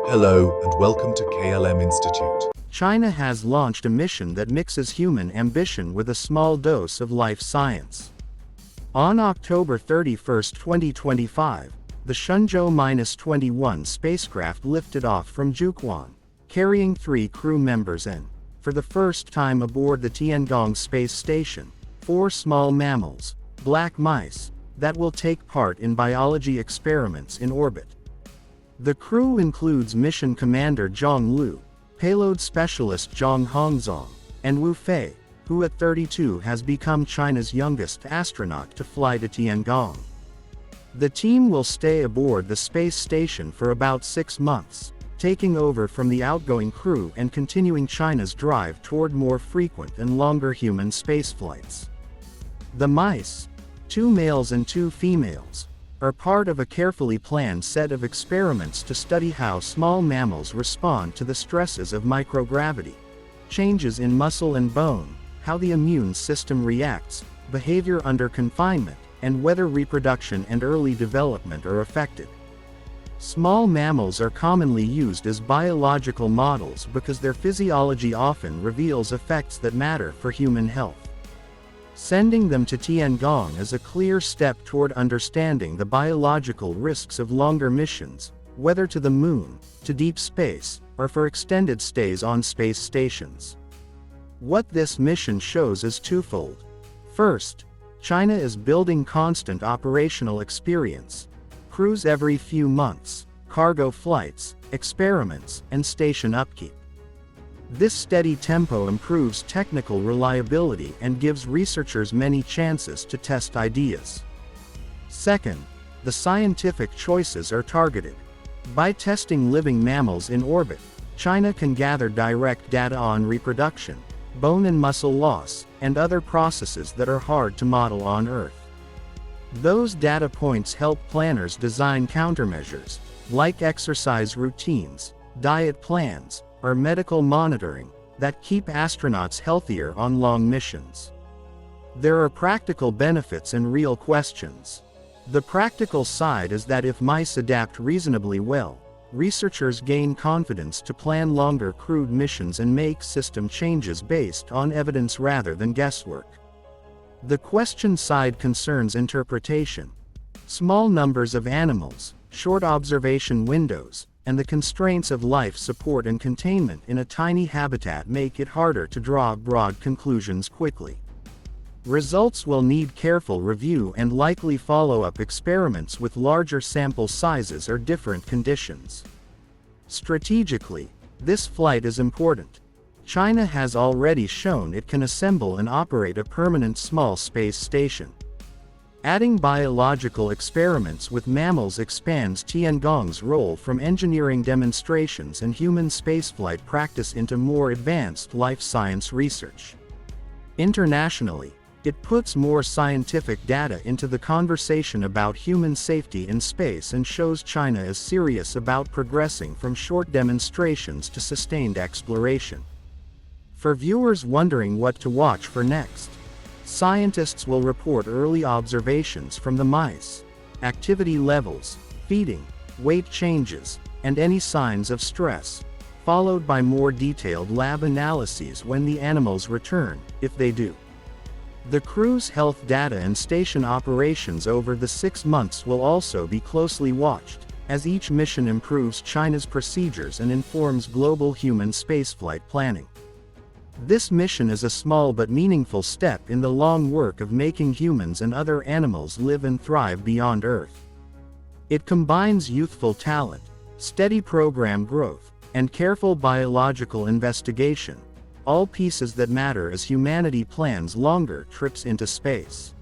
Hello and welcome to KLM Institute. China has launched a mission that mixes human ambition with a small dose of life science. On October 31, 2025, the Shenzhou-21 spacecraft lifted off from Jiuquan, carrying 3 crew members and, for the first time aboard the Tiangong space station, 4 small mammals, black mice, that will take part in biology experiments in orbit. The crew includes Mission Commander Zhang Lu, Payload Specialist Zhang Hongzong, and Wu Fei, who at 32 has become China's youngest astronaut to fly to Tiangong. The team will stay aboard the space station for about 6 months, taking over from the outgoing crew and continuing China's drive toward more frequent and longer human spaceflights. The mice, 2 males and 2 females, are part of a carefully planned set of experiments to study how small mammals respond to the stresses of microgravity, changes in muscle and bone, how the immune system reacts, behavior under confinement, and whether reproduction and early development are affected. Small mammals are commonly used as biological models because their physiology often reveals effects that matter for human health. Sending them to Tiangong is a clear step toward understanding the biological risks of longer missions, whether to the moon, to deep space, or for extended stays on space stations. What this mission shows is twofold. First, China is building constant operational experience, crews every few months, cargo flights, experiments, and station upkeep. This steady tempo improves technical reliability and gives researchers many chances to test ideas. Second, the scientific choices are targeted. By testing living mammals in orbit, China can gather direct data on reproduction, bone and muscle loss, and other processes that are hard to model on Earth. Those data points help planners design countermeasures, like exercise routines, diet plans, or medical monitoring, that keep astronauts healthier on long missions. There are practical benefits and real questions. The practical side is that if mice adapt reasonably well, researchers gain confidence to plan longer crewed missions and make system changes based on evidence rather than guesswork. The question side concerns interpretation. Small numbers of animals, short observation windows, and the constraints of life support and containment in a tiny habitat make it harder to draw broad conclusions quickly. Results will need careful review and likely follow-up experiments with larger sample sizes or different conditions. Strategically, this flight is important. China has already shown it can assemble and operate a permanent small space station. Adding biological experiments with mammals expands Tiangong's role from engineering demonstrations and human spaceflight practice into more advanced life science research. Internationally, it puts more scientific data into the conversation about human safety in space and shows China is serious about progressing from short demonstrations to sustained exploration. For viewers wondering what to watch for next, scientists will report early observations from the mice, activity levels, feeding, weight changes, and any signs of stress, followed by more detailed lab analyses when the animals return, if they do. The crew's health data and station operations over the 6 months will also be closely watched, as each mission improves China's procedures and informs global human spaceflight planning. This mission is a small but meaningful step in the long work of making humans and other animals live and thrive beyond Earth. It combines youthful talent, steady program growth, and careful biological investigation, all pieces that matter as humanity plans longer trips into space.